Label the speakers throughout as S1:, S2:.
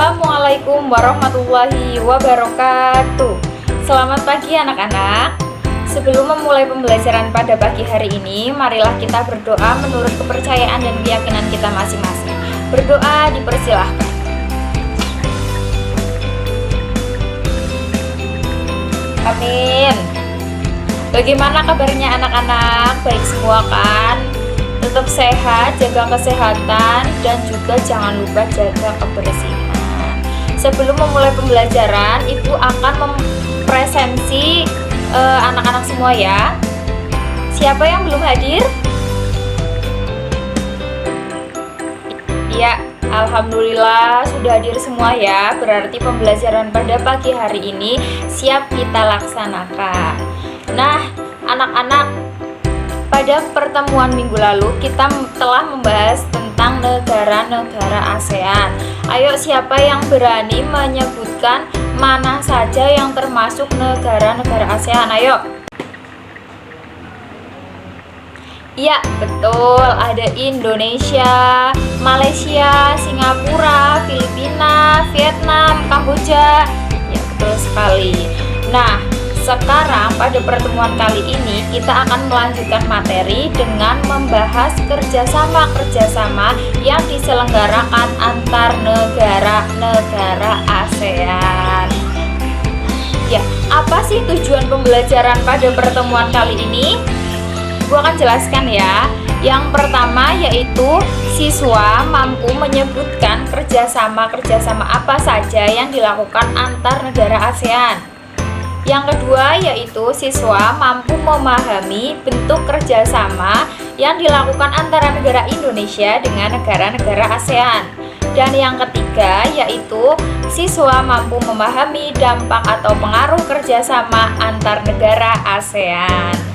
S1: Assalamualaikum warahmatullahi wabarakatuh. Selamat pagi anak-anak. Sebelum memulai pembelajaran pada pagi hari ini, marilah kita berdoa menurut kepercayaan dan keyakinan kita masing-masing. Berdoa dipersilahkan. Amin. Bagaimana kabarnya anak-anak? Baik semua kan? Tetap sehat, jaga kesehatan, dan juga jangan lupa jaga kebersihan. Sebelum memulai pembelajaran, Ibu akan mempresensi anak-anak semua ya. Siapa yang belum hadir? Ya, alhamdulillah sudah hadir semua ya. Berarti pembelajaran pada pagi hari ini siap kita laksanakan. Nah, anak-anak, pada pertemuan minggu lalu kita telah membahas tentang negara-negara ASEAN. Ayo, siapa yang berani menyebutkan mana saja yang termasuk negara-negara ASEAN? Ayo. Iya, betul. Ada Indonesia, Malaysia, Singapura, Filipina, Vietnam, Kamboja. Ya, betul sekali. Nah, sekarang pada pertemuan kali ini kita akan melanjutkan materi dengan membahas kerjasama yang diselenggarakan antar negara-negara ASEAN. Ya, apa sih tujuan pembelajaran pada pertemuan kali ini? Gua akan jelaskan ya. Yang pertama yaitu siswa mampu menyebutkan kerjasama apa saja yang dilakukan antar negara ASEAN. Yang kedua yaitu siswa mampu memahami bentuk kerjasama yang dilakukan antara negara Indonesia dengan negara-negara ASEAN. Dan yang ketiga yaitu siswa mampu memahami dampak atau pengaruh kerjasama antar negara ASEAN.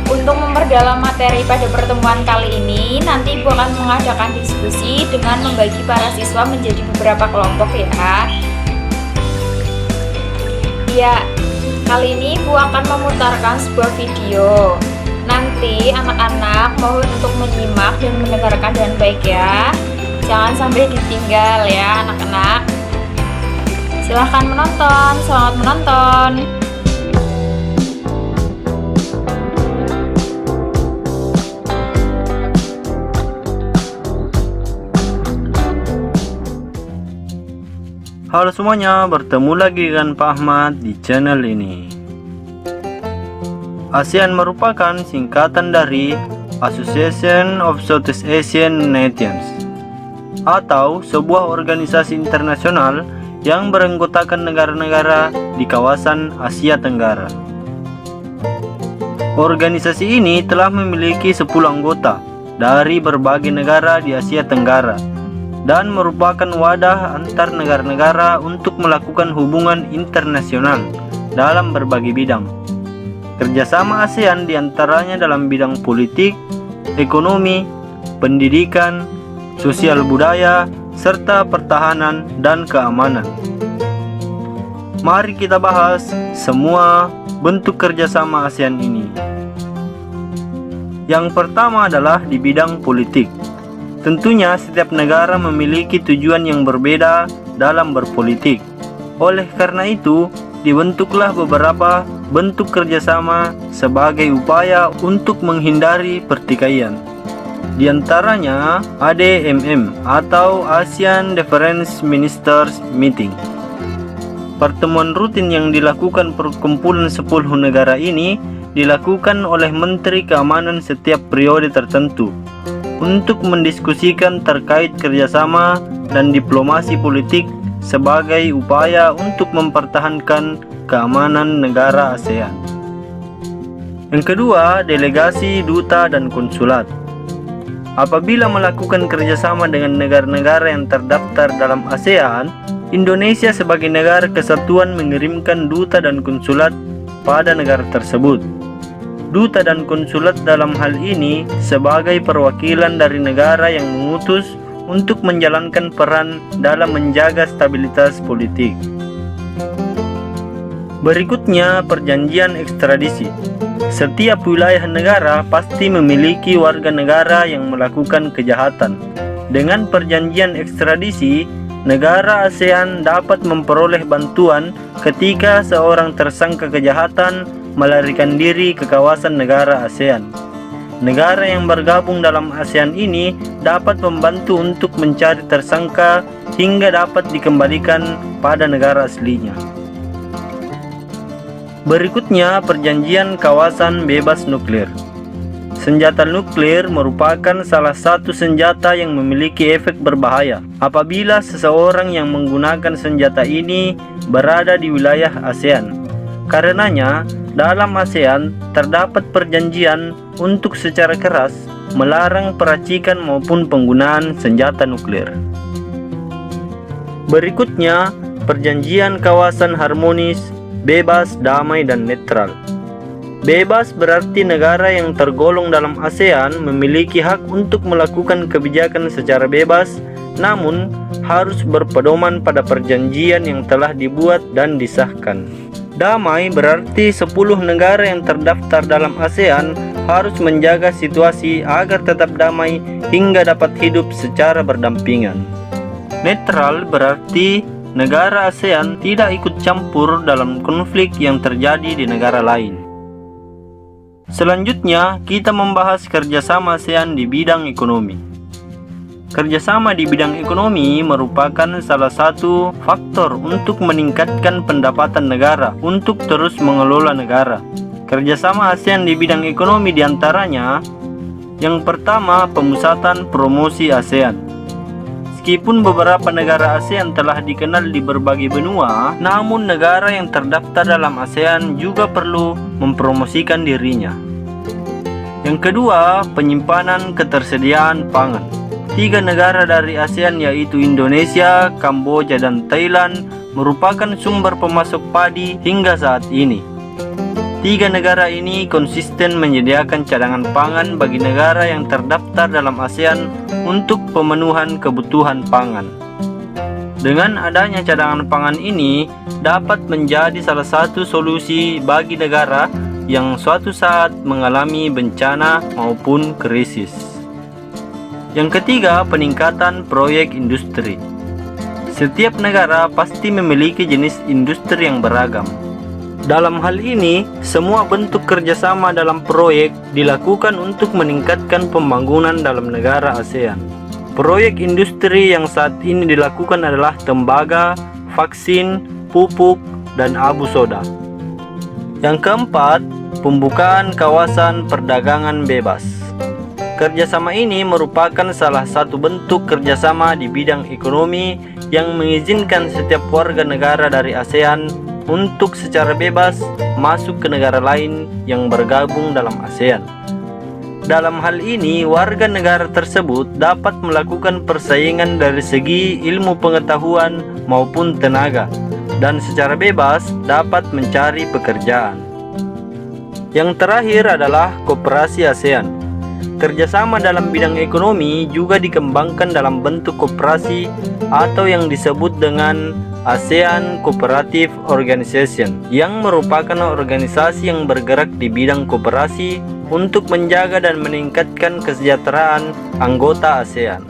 S1: Untuk memperdalam materi pada pertemuan kali ini, nanti Ibu akan mengadakan diskusi dengan membagi para siswa menjadi beberapa kelompok ya. Ya, kali ini Ibu akan memutarkan sebuah video. Nanti anak-anak mohon untuk menyimak dan mendengarkan dengan baik ya. Jangan sampai ditinggal ya anak-anak. Silahkan menonton, selamat menonton.
S2: Halo semuanya, bertemu lagi dengan Pak Ahmad di channel ini. ASEAN merupakan singkatan dari Association of Southeast Asian Nations, atau sebuah organisasi internasional yang beranggotakan negara-negara di kawasan Asia Tenggara. Organisasi ini telah memiliki 10 anggota dari berbagai negara di Asia Tenggara dan merupakan wadah antar negara-negara untuk melakukan hubungan internasional dalam berbagai bidang. Kerjasama ASEAN diantaranya dalam bidang politik, ekonomi, pendidikan, sosial budaya, serta pertahanan dan keamanan. Mari kita bahas semua bentuk kerjasama ASEAN ini. Yang pertama adalah di bidang politik. Tentunya setiap negara memiliki tujuan yang berbeda dalam berpolitik. Oleh karena itu, dibentuklah beberapa bentuk kerjasama sebagai upaya untuk menghindari pertikaian. Di antaranya ADMM atau ASEAN Defense Ministers Meeting. Pertemuan rutin yang dilakukan perkumpulan 10 negara ini dilakukan oleh Menteri Keamanan setiap periode tertentu untuk mendiskusikan terkait kerjasama dan diplomasi politik sebagai upaya untuk mempertahankan keamanan negara ASEAN. Yang kedua, delegasi, duta, dan konsulat. Apabila melakukan kerjasama dengan negara-negara yang terdaftar dalam ASEAN, Indonesia sebagai negara kesatuan mengirimkan duta dan konsulat pada negara tersebut. Duta dan konsulat dalam hal ini sebagai perwakilan dari negara yang mengutus untuk menjalankan peran dalam menjaga stabilitas politik. Berikutnya, perjanjian ekstradisi. Setiap wilayah negara pasti memiliki warga negara yang melakukan kejahatan. Dengan perjanjian ekstradisi, negara ASEAN dapat memperoleh bantuan ketika seorang tersangka kejahatan melarikan diri ke kawasan negara ASEAN. Negara yang bergabung dalam ASEAN ini dapat membantu untuk mencari tersangka hingga dapat dikembalikan pada negara aslinya. Berikutnya, perjanjian kawasan bebas nuklir. Senjata nuklir merupakan salah satu senjata yang memiliki efek berbahaya apabila seseorang yang menggunakan senjata ini berada di wilayah ASEAN. Karenanya, dalam ASEAN terdapat perjanjian untuk secara keras melarang peracikan maupun penggunaan senjata nuklir. Berikutnya, perjanjian kawasan harmonis, bebas, damai, dan netral. Bebas berarti negara yang tergolong dalam ASEAN memiliki hak untuk melakukan kebijakan secara bebas, namun harus berpedoman pada perjanjian yang telah dibuat dan disahkan. Damai berarti 10 negara yang terdaftar dalam ASEAN harus menjaga situasi agar tetap damai hingga dapat hidup secara berdampingan. Netral berarti negara ASEAN tidak ikut campur dalam konflik yang terjadi di negara lain. Selanjutnya, kita membahas kerjasama ASEAN di bidang ekonomi. Kerjasama di bidang ekonomi merupakan salah satu faktor untuk meningkatkan pendapatan negara untuk terus mengelola negara. Kerjasama ASEAN di bidang ekonomi diantaranya, yang pertama, pemusatan promosi ASEAN. Meskipun beberapa negara ASEAN telah dikenal di berbagai benua, namun negara yang terdaftar dalam ASEAN juga perlu mempromosikan dirinya. Yang kedua, penyimpanan ketersediaan pangan. 3 negara dari ASEAN yaitu Indonesia, Kamboja, dan Thailand merupakan sumber pemasok padi hingga saat ini. 3 negara ini konsisten menyediakan cadangan pangan bagi negara yang terdaftar dalam ASEAN untuk pemenuhan kebutuhan pangan. Dengan adanya cadangan pangan ini dapat menjadi salah satu solusi bagi negara yang suatu saat mengalami bencana maupun krisis. Yang ketiga, peningkatan proyek industri. Setiap negara pasti memiliki jenis industri yang beragam. Dalam hal ini, semua bentuk kerjasama dalam proyek dilakukan untuk meningkatkan pembangunan dalam negara ASEAN. Proyek industri yang saat ini dilakukan adalah tembaga, vaksin, pupuk, dan abu soda. Yang keempat, pembukaan kawasan perdagangan bebas. Kerjasama ini merupakan salah satu bentuk kerjasama di bidang ekonomi yang mengizinkan setiap warga negara dari ASEAN untuk secara bebas masuk ke negara lain yang bergabung dalam ASEAN. Dalam hal ini, warga negara tersebut dapat melakukan persaingan dari segi ilmu pengetahuan maupun tenaga, dan secara bebas dapat mencari pekerjaan. Yang terakhir adalah koperasi ASEAN. Kerjasama dalam bidang ekonomi juga dikembangkan dalam bentuk koperasi atau yang disebut dengan ASEAN Cooperative Organization, yang merupakan organisasi yang bergerak di bidang koperasi untuk menjaga dan meningkatkan kesejahteraan anggota ASEAN.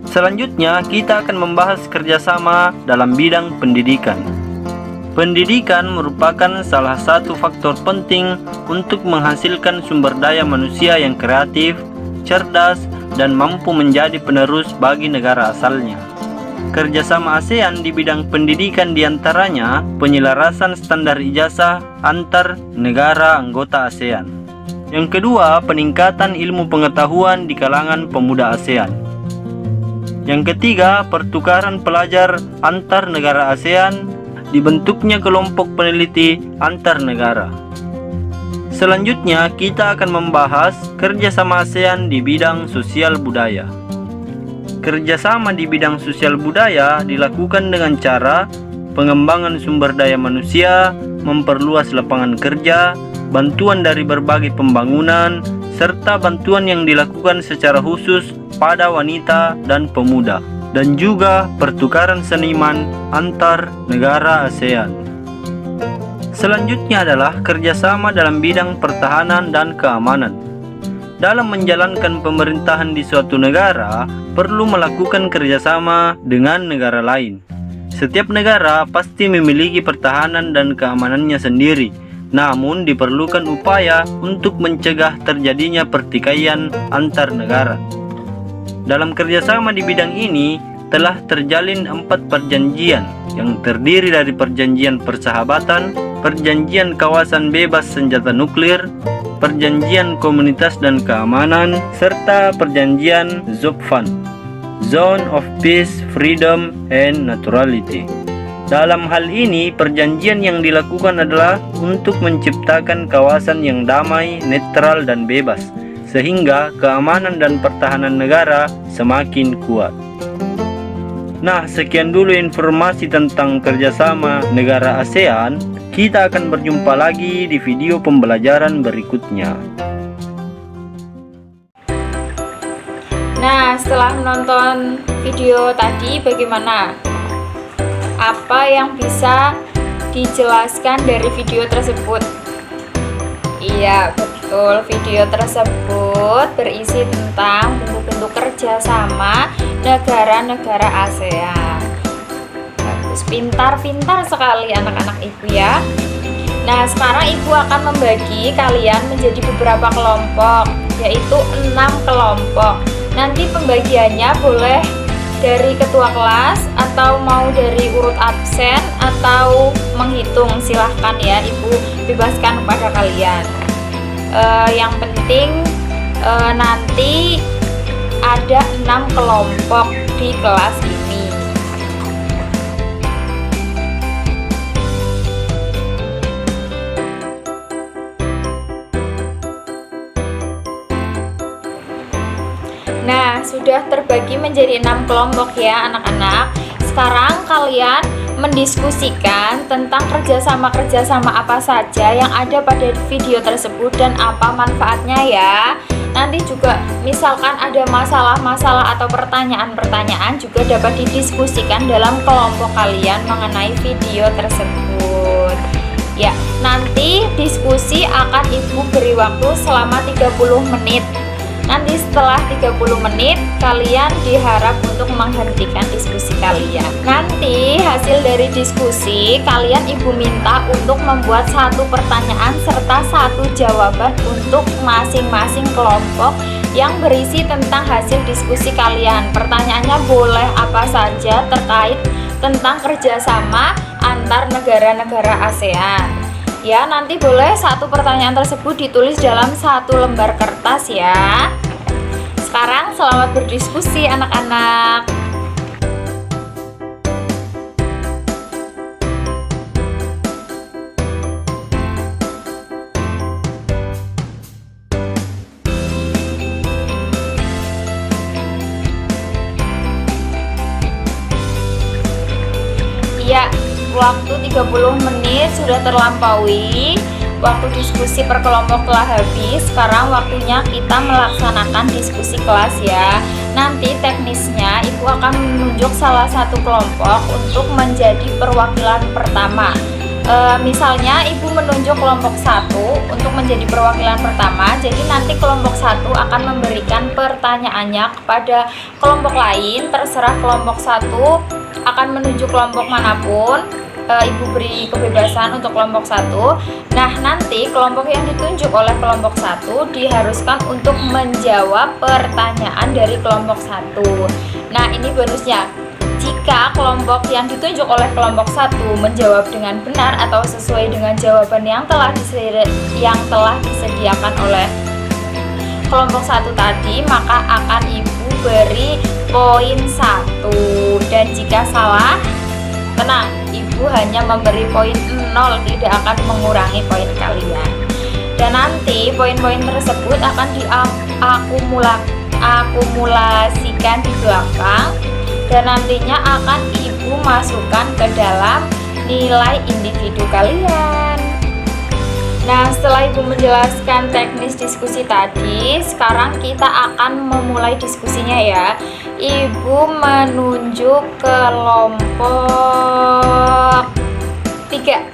S2: Selanjutnya, kita akan membahas kerjasama dalam bidang pendidikan. Pendidikan merupakan salah satu faktor penting untuk menghasilkan sumber daya manusia yang kreatif, cerdas, dan mampu menjadi penerus bagi negara asalnya. Kerjasama ASEAN di bidang pendidikan diantaranya penyelarasan standar ijazah antar negara anggota ASEAN. Yang kedua, peningkatan ilmu pengetahuan di kalangan pemuda ASEAN. Yang ketiga, pertukaran pelajar antar negara ASEAN, dibentuknya kelompok peneliti antar negara. Selanjutnya, kita akan membahas kerjasama ASEAN di bidang sosial budaya. Kerjasama di bidang sosial budaya dilakukan dengan cara pengembangan sumber daya manusia, memperluas lapangan kerja, bantuan dari berbagai pembangunan, serta bantuan yang dilakukan secara khusus pada wanita dan pemuda, dan juga pertukaran seniman antar negara ASEAN. Selanjutnya adalah kerjasama dalam bidang pertahanan dan keamanan. Dalam menjalankan pemerintahan di suatu negara, perlu melakukan kerjasama dengan negara lain. Setiap negara pasti memiliki pertahanan dan keamanannya sendiri, namun diperlukan upaya untuk mencegah terjadinya pertikaian antar negara. Dalam kerjasama di bidang ini, telah terjalin 4 perjanjian yang terdiri dari perjanjian persahabatan, perjanjian kawasan bebas senjata nuklir, perjanjian komunitas dan keamanan, serta perjanjian ZOPFAN, Zone of Peace, Freedom, and Neutrality. Dalam hal ini, perjanjian yang dilakukan adalah untuk menciptakan kawasan yang damai, netral, dan bebas, sehingga keamanan dan pertahanan negara semakin kuat. Nah, sekian dulu informasi tentang kerjasama negara ASEAN. Kita akan berjumpa lagi di video pembelajaran berikutnya.
S1: Nah, setelah menonton video tadi, bagaimana? Apa yang bisa dijelaskan dari video tersebut? Iya, betul. Video tersebut berisi tentang bentuk-bentuk kerjasama negara-negara ASEAN. Bagus, pintar-pintar sekali anak-anak ibu ya. Nah, sekarang ibu akan membagi kalian menjadi beberapa kelompok, yaitu 6 kelompok. Nanti pembagiannya boleh dari ketua kelas atau mau dari urut absen atau menghitung, silahkan ya, ibu bebaskan kepada kalian. Yang penting nanti ada 6 kelompok di kelas ini. Nah, sudah terbagi menjadi 6 kelompok ya anak-anak. Sekarang kalian mendiskusikan tentang kerjasama-kerjasama apa saja yang ada pada video tersebut dan apa manfaatnya ya. Nanti juga misalkan ada masalah-masalah atau pertanyaan-pertanyaan juga dapat didiskusikan dalam kelompok kalian mengenai video tersebut. Ya, nanti diskusi akan ibu beri waktu selama 30 menit. Nanti setelah 30 menit kalian diharap untuk menghentikan diskusi kalian. Nanti hasil dari diskusi kalian ibu minta untuk membuat 1 pertanyaan serta 1 jawaban untuk masing-masing kelompok yang berisi tentang hasil diskusi kalian. Pertanyaannya boleh apa saja terkait tentang kerjasama antar negara-negara ASEAN. Ya, nanti boleh 1 pertanyaan tersebut ditulis dalam 1 lembar kertas ya. Sekarang selamat berdiskusi anak-anak. Iya, waktu 30 menit sudah terlampaui. Waktu diskusi per kelompok telah habis. Sekarang waktunya kita melaksanakan diskusi kelas ya. Nanti teknisnya ibu akan menunjuk salah satu kelompok untuk menjadi perwakilan pertama. Misalnya ibu menunjuk kelompok 1 untuk menjadi perwakilan pertama. Jadi nanti kelompok 1 akan memberikan pertanyaannya kepada kelompok lain. Terserah kelompok 1 akan menunjuk kelompok manapun. Ibu beri kebebasan untuk kelompok 1. Nah, nanti kelompok yang ditunjuk oleh kelompok 1 diharuskan untuk menjawab pertanyaan dari kelompok 1. Nah, ini bonusnya. Jika kelompok yang ditunjuk oleh kelompok 1 menjawab dengan benar atau sesuai dengan jawaban yang telah disediakan oleh kelompok 1 tadi, maka akan ibu beri poin 1. Dan jika salah, tenang, ibu hanya memberi poin 0, tidak akan mengurangi poin kalian. Dan nanti poin-poin tersebut akan diakumulasikan di belakang dan nantinya akan ibu masukkan ke dalam nilai individu kalian. Nah, setelah ibu menjelaskan teknis diskusi tadi, sekarang kita akan memulai diskusinya ya. Ibu menunjuk kelompok 3.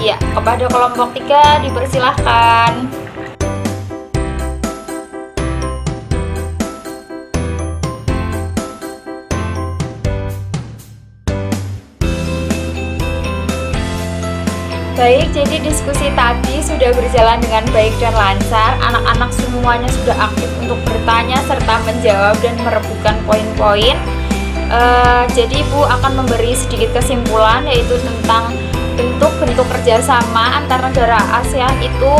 S1: Ya, kepada kelompok 3 dipersilahkan. Baik, jadi diskusi tadi sudah berjalan dengan baik dan lancar. Anak-anak semuanya sudah aktif untuk bertanya serta menjawab dan merebutkan poin-poin. Jadi Ibu akan memberi sedikit kesimpulan, yaitu tentang bentuk-bentuk kerjasama antar negara ASEAN itu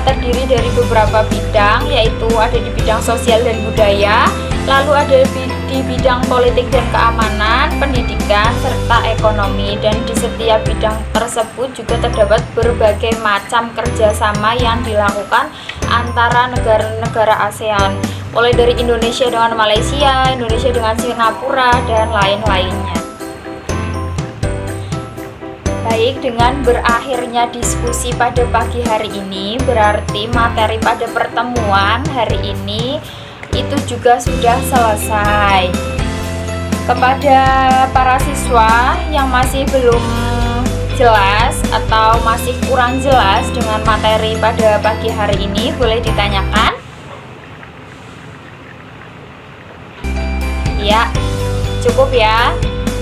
S1: terdiri dari beberapa bidang, yaitu ada di bidang sosial dan budaya, lalu ada di bidang politik dan keamanan, pendidikan, serta ekonomi. Dan di setiap bidang tersebut juga terdapat berbagai macam kerjasama yang dilakukan antara negara-negara ASEAN, mulai dari Indonesia dengan Malaysia, Indonesia dengan Singapura, dan lain-lainnya. Baik, dengan berakhirnya diskusi pada pagi hari ini, berarti materi pada pertemuan hari ini itu juga sudah selesai. Kepada para siswa yang masih belum jelas atau masih kurang jelas dengan materi pada pagi hari ini, boleh ditanyakan? Ya, cukup ya.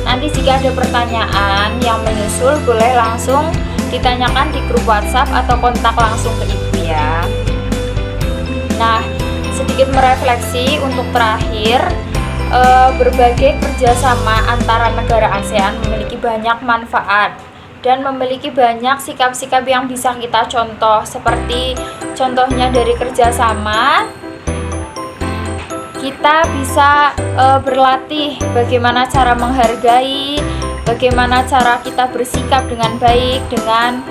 S1: Nanti jika ada pertanyaan yang menyusul, boleh langsung ditanyakan di grup WhatsApp atau kontak langsung ke Ibu ya. Nah, sedikit merefleksi untuk terakhir, berbagai kerjasama antara negara ASEAN memiliki banyak manfaat dan memiliki banyak sikap-sikap yang bisa kita contoh, seperti contohnya dari kerjasama kita bisa berlatih bagaimana cara menghargai, bagaimana cara kita bersikap dengan baik dengan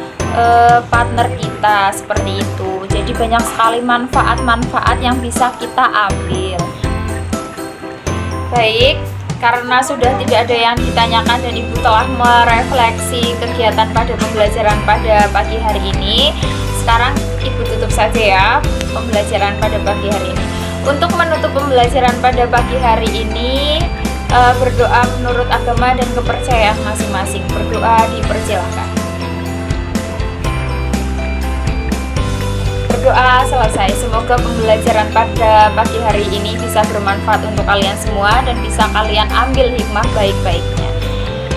S1: partner kita, seperti itu. Jadi banyak sekali manfaat-manfaat yang bisa kita ambil. Baik, karena sudah tidak ada yang ditanyakan dan Ibu telah merefleksi kegiatan pada pembelajaran pada pagi hari ini, sekarang Ibu tutup saja ya pembelajaran pada pagi hari ini. Untuk menutup pembelajaran pada pagi hari ini, berdoa menurut agama dan kepercayaan masing-masing. Berdoa dipersilakan. Berdoa selesai. Semoga pembelajaran pada pagi hari ini bisa bermanfaat untuk kalian semua dan bisa kalian ambil hikmah baik-baiknya.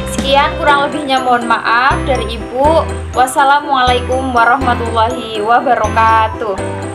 S1: Sekian, kurang lebihnya mohon maaf dari Ibu. Wassalamualaikum warahmatullahi wabarakatuh.